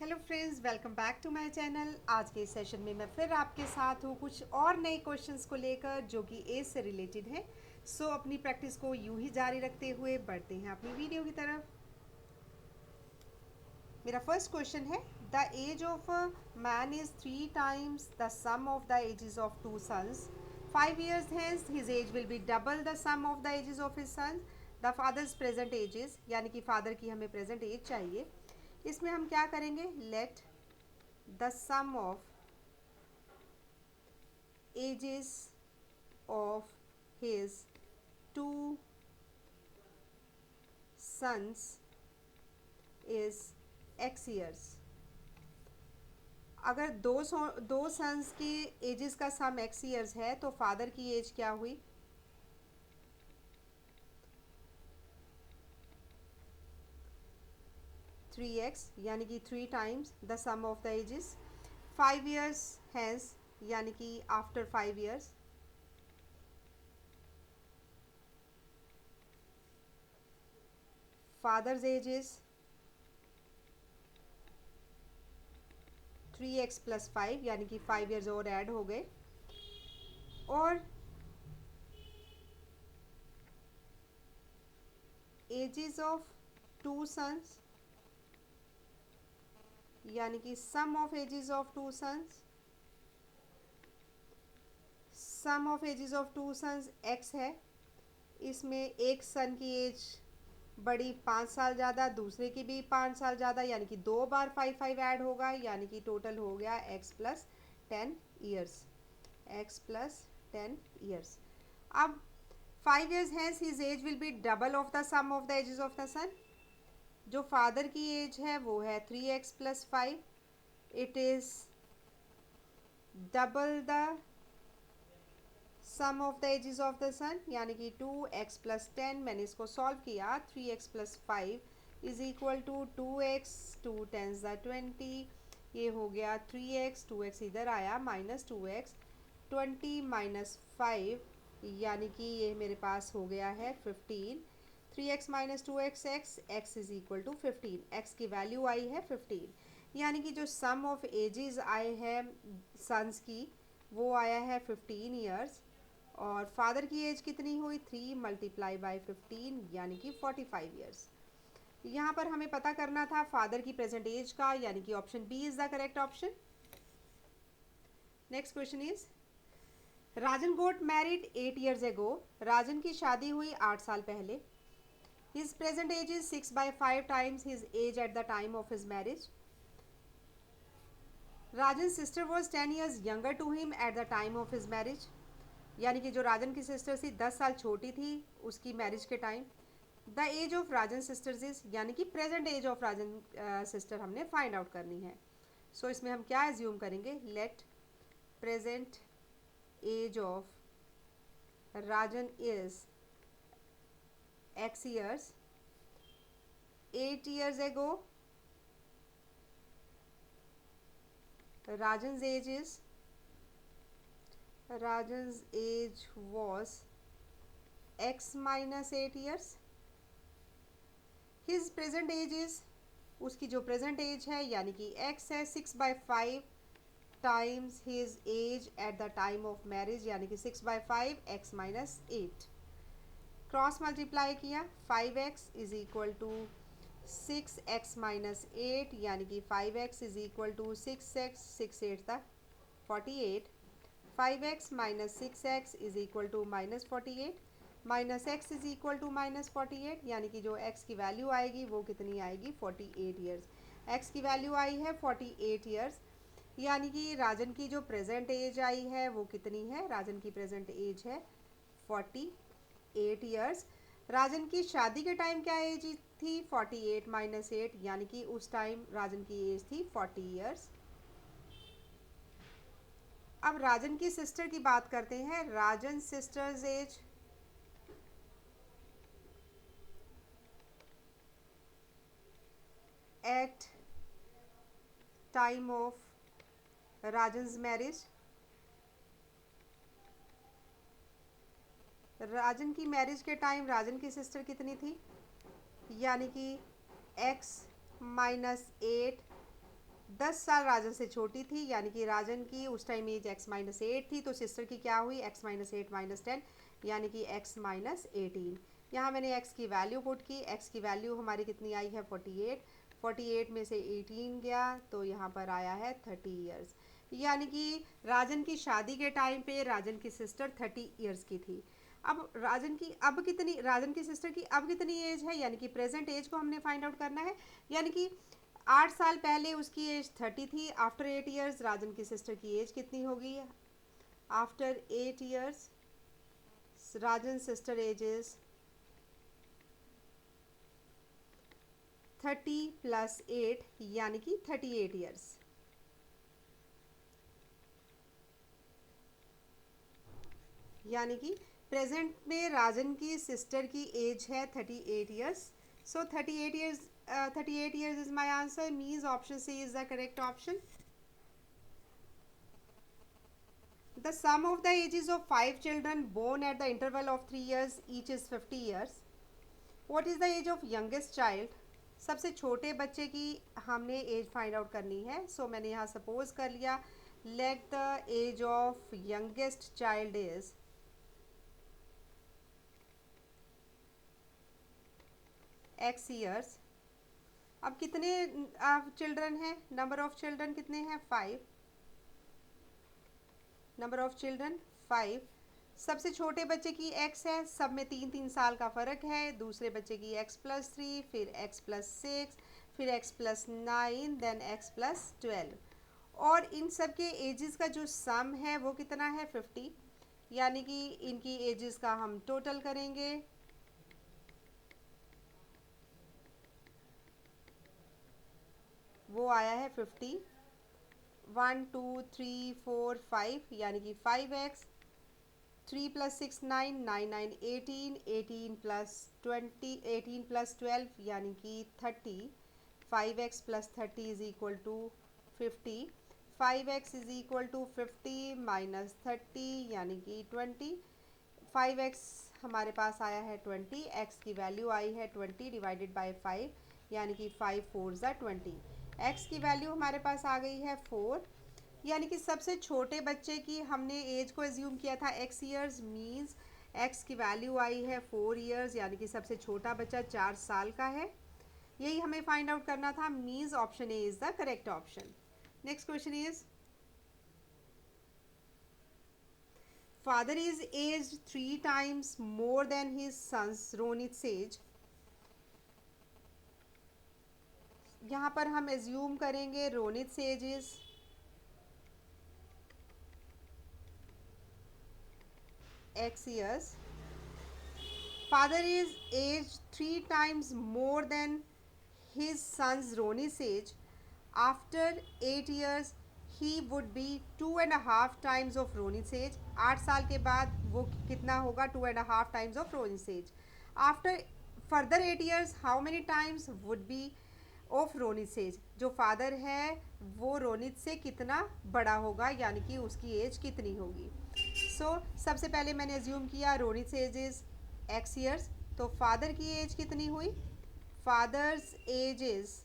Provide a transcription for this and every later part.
Hello friends, welcome back to my channel. आज के इस सेशन में मैं फिर आपके साथ हूँ कुछ और नए क्वेश्चंस को लेकर जो कि एज से रिलेटेड हैं। सो अपनी प्रैक्टिस को यूं ही जारी रखते हुए बढ़ते हैं अपनी वीडियो की तरफ। मेरा फर्स्ट क्वेश्चन है, the age of a man is 3 times the sum of the ages of two sons. 5 years hence his age will be double the sum of the ages of his sons. The father's present ages, यानी कि father की हमें present as चाहिए। इसमें हम क्या करेंगे, late the sum of ages of his two sons is x years। अगर दो सन्स की एजेस का सम x ईयर्स है तो फादर की एज क्या हुई, 3x, यानी कि 3 times the sum of the ages. 5 years hence, यानी कि after 5 years, father's age is 3x+5, यानी कि 5 years और ऐड हो गए। और एजेस ऑफ टू सन्स, यानी कि sum of ages of two sons, sum of ages of two sons x है। इसमें एक सन की एज बड़ी 5 साल ज़्यादा, दूसरे की भी 5 साल ज़्यादा, यानी कि 2 बार 5 5 ऐड होगा, यानी कि टोटल हो गया x+10 ईयर्स, x+10 ईयर्स। अब 5 years hence his age will be double of the sum of the ages of the son। जो फादर की एज है वो है 3x+5, it is double the sum of the ages of the son, यानी कि 2x+10। मैंने इसको solve किया, 3x+5 = 2x, 2 10 × 20, ये हो गया 3x, 2x इधर आया, -2x, 20 - 5, यानी कि ये मेरे पास हो गया है 15। 3x - 2x x = 15, x की वैल्यू आई है 15, यानी कि जो सम ऑफ एजेस आए हैं सन्स की वो आया है 15 ईयर्स। और फादर की एज कितनी हुई, 3 × 15, यानी कि 45 ईयर्स। यहाँ पर हमें पता करना था फादर की प्रेजेंट एज का, यानी कि option B is the correct option. Next question is, Rajan got married 8 years ago। Rajan की शादी हुई 8 साल पहले। His present age is 6/5 times his age at the time of his marriage. Rajan sister was 10 years younger to him at the time of his marriage, यानी कि जो राजन की sister थी 10 साल छोटी थी उसकी मैरिज के time. The age of Rajan sisters is, यानी कि present age of Rajan sister हमने फाइंड आउट करनी है। सो इसमें हम क्या एज्यूम करेंगे, let present age of Rajan is x years। 8 years ago Rajan's age is, Rajan's age was x - 8 years। His present age is, उसकी जो प्रेजेंट एज है यानी कि x है, 6/5 times his age at the time of marriage, यानी कि 6/5 x - 8। Cross multiply किया, 5x = 6x - 8, यानी कि 5x = 6x, 6 8 तक 48। 5x - 6x = -48, -x -48, यानी कि जो x की वैल्यू आएगी वो कितनी आएगी, 48 ईयर्स। x की वैल्यू आई है 48 ईयर्स, यानी कि राजन की जो प्रेजेंट एज आई है वो कितनी है, राजन की प्रेजेंट एज है 48 ईयर्स। राजन की शादी के टाइम क्या एज थी, 48 - 8, यानी कि उस टाइम राजन की एज थी 40 ईयर्स। अब राजन की सिस्टर की बात करते हैं। Rajan sisters age, at time of Rajan's marriage, Rajan की मैरिज के टाइम राजन की सिस्टर कितनी थी, यानी कि x - 8 10 साल राजन से छोटी थी, यानी कि राजन की उस टाइम एज x-8 थी, तो सिस्टर की क्या हुई x-8 - 10 यानी कि x-18। यहाँ मैंने x की वैल्यू पुट की, x की वैल्यू हमारी कितनी आई है 48, 48 में से 18 गया तो यहाँ पर आया है 30 ईयर्स। यानी कि राजन की शादी के टाइम पे राजन की सिस्टर 30 ईयर्स की थी। अब राजन की सिस्टर की अब कितनी एज है, यानी कि प्रेजेंट एज को हमने फाइंड आउट करना है। यानी कि 8 साल पहले उसकी एज 30 थी, आफ्टर 8 ईयर्स राजन की सिस्टर की एज कितनी होगी, after 8 years Rajan sister age is 30 + 8 यानी कि 38 ईयर्स। यानी कि प्रेजेंट में राजन की सिस्टर की एज है 38 years. So 38 years is my answer, means option C is the correct option. The sum of the ages of 5 children born at the interval of 3 years each is 50 years. What is the age of youngest child? सबसे छोटे बच्चे की हमने as find out करनी है। सो मैंने यहाँ suppose कर लिया, let the age of youngest child is x years. अब कितने चिल्ड्रन हैं, नंबर ऑफ चिल्ड्रन कितने हैं 5, नंबर ऑफ चिल्ड्रन 5। सबसे छोटे बच्चे की x है, सब में 3-3 साल का फ़र्क है। दूसरे बच्चे की x+3, फिर x+6, फिर x+9, देन x+12। और इन सब के एजेस का जो सम है वो कितना है 50। यानी कि इनकी एजेस का हम टोटल करेंगे, वो आया है 50। 1 2 3 4 5 यानी कि 5x, 3 + 6 9, 9 9 18, 18 + 20, 18 + 12 यानी कि 30। 5x + 30 is equal to 50। 5x is equal to 50 - 30 यानी कि 20। 5x हमारे पास आया है 20, x की वैल्यू आई है 20 डिवाइडेड बाय 5 यानी कि 5 4 ज़ा 20। x की वैल्यू हमारे पास आ गई है 4। यानी कि सबसे छोटे बच्चे की हमने एज को एज्यूम किया था x ईयर्स, मींस x की वैल्यू आई है 4 ईयर्स, यानी कि सबसे छोटा बच्चा 4 साल का है। यही हमें फाइंड आउट करना था, means option A is the correct option. Next question is, father is aged 3 times more than his son's Ronit's age। यहाँ पर हम एज्यूम करेंगे Ronit age is x years। Father is aged 3 times more than his son's Ronit's age. After 8 years, he would be 2.5 times of Ronit's age. 8 साल के बाद वो कितना होगा 2.5 times of Ronit's age. After further 8 years, how many times would be of Ronit से as. जो father है वो रोनित से कितना बड़ा होगा, यानी कि उसकी एज कितनी होगी। सबसे पहले मैंने एज्यूम किया रोनित से एज इज x ईयर्स, तो फादर की एज कितनी हुई, father's age is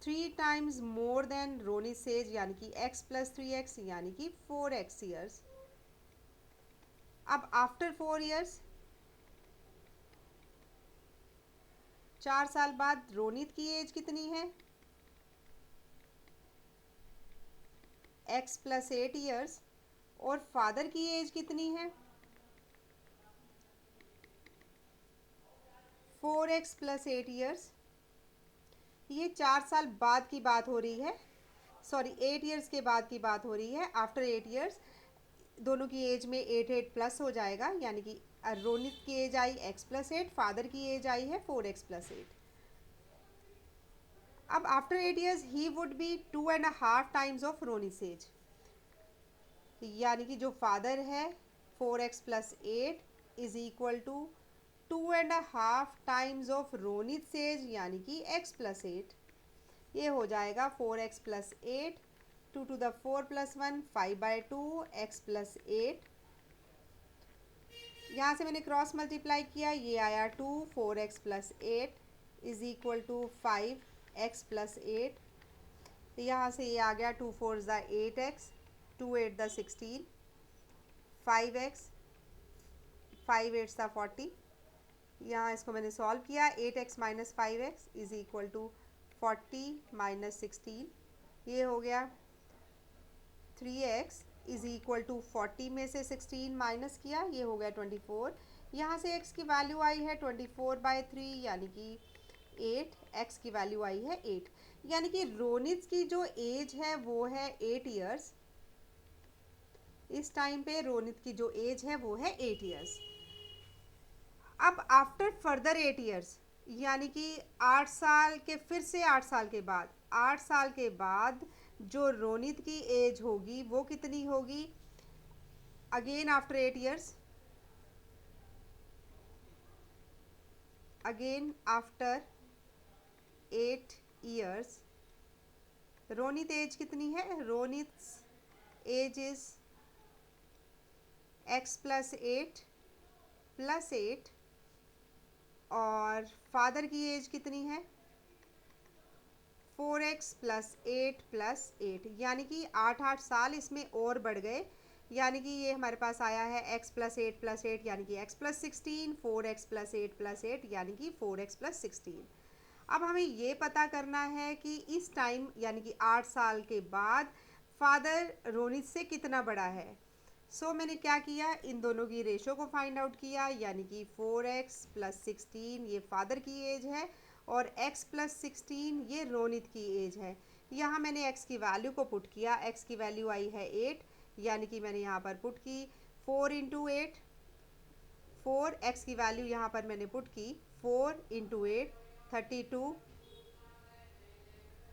3 times more than Ronit age, यानी कि x + 3x यानी कि 4x ईयर्स। अब आफ्टर 4 ईयर्स, 4 साल बाद रोनित की एज कितनी है, x + 8 ईयर्स, और फादर की एज कितनी है 4x + 8 ईयर्स। ये 4 साल बाद की बात हो रही है, सॉरी 8 ईयर्स के बाद की बात हो रही है। आफ्टर 8 ईयर्स दोनों की एज में 8 प्लस हो जाएगा, यानी कि रोनित की एज आई x + 8, फादर की एज आई है 4x + 8। अब after 8 years he would be 2.5 times of Ronit age, यानी कि जो फादर है 4x + 8 is equal to 2.5 times of Ronit age, यानी कि x + 8। ये हो जाएगा 4x + 8, 2 to the 4 + 1 5/2 x + 8। यहाँ से मैंने क्रॉस मल्टीप्लाई किया, ये आया 2, 4x + 8 is equal to 5 x plus 8, यहाँ से ये आ गया 2 4 ज़ा 8x, 2 8 ज़ा 16, 5x, 5 8 ज़ा 40। यहाँ इसको मैंने सॉल्व किया, 8x minus 5x is equal to 40 minus 16, ये हो गया 3x इज इक्वल टू 40 में से 16 माइनस किया, ये हो गया 24। यहाँ से x की वैल्यू आई है 24/3 यानी कि 8, x की वैल्यू आई है 8, यानी कि रोनित की जो एज है वो है 8 ईयर्स। इस टाइम पे रोनित की जो एज है वो है 8 ईयर्स। अब आफ्टर फर्दर 8 ईयर्स यानी कि 8 साल के, फिर से 8 साल के बाद, 8 साल के बाद जो रोनित की एज होगी वो कितनी होगी? Again after 8 years, again after 8 years Ronit age कितनी है? Ronit age is x plus 8 plus 8, और फादर की एज कितनी है? 4x प्लस 8 प्लस 8, यानी कि 8 साल इसमें और बढ़ गए, यानी कि ये हमारे पास आया है x प्लस 8 प्लस 8 यानी कि x plus 16, 4x plus 8 plus 8 यानी कि 4x प्लस 16। अब हमें ये पता करना है कि इस टाइम यानी कि 8 साल के बाद फादर रोनित से कितना बड़ा है। सो मैंने क्या किया, इन दोनों की रेशो को फाइंड आउट किया, यानी कि 4x प्लस 16 ये फादर की एज है और x प्लस 16 ये रोनित की एज है। यहाँ मैंने x की वैल्यू को पुट किया, x की वैल्यू आई है 8, यानी कि मैंने यहाँ पर पुट की 4 इंटू 8, 4, x की वैल्यू यहाँ पर मैंने पुट की 4 into 8 32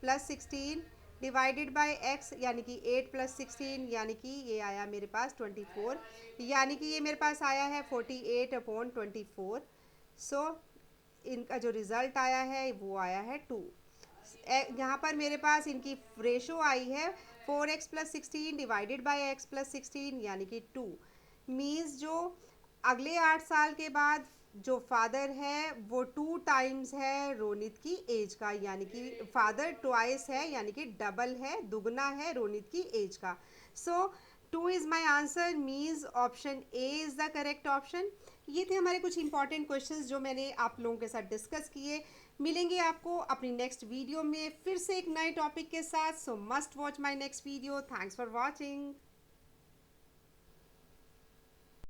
plus 16 divided by x यानी कि 8 प्लस 16 यानी कि ये आया मेरे पास 24, यानी कि ये मेरे पास आया है 48/24। सो इनका जो रिज़ल्ट आया है वो आया है 2। यहाँ पर मेरे पास इनकी रेशो आई है 4x plus 16 divided by x plus 16 यानी कि 2। मीन्स जो अगले 8 साल के बाद जो फादर है वो 2 टाइम्स है रोनित की एज का, यानी कि फादर ट्वाइस है, यानी कि डबल है, दुगना है रोनित की एज का। सो 2 is my answer, means option A is the correct option. ये थे हमारे कुछ इंपॉर्टेंट क्वेश्चंस जो मैंने आप लोगों के साथ डिस्कस किए। मिलेंगे आपको अपनी नेक्स्ट वीडियो में फिर से एक नए टॉपिक के साथ। सो must watch my next video. Thanks for watching.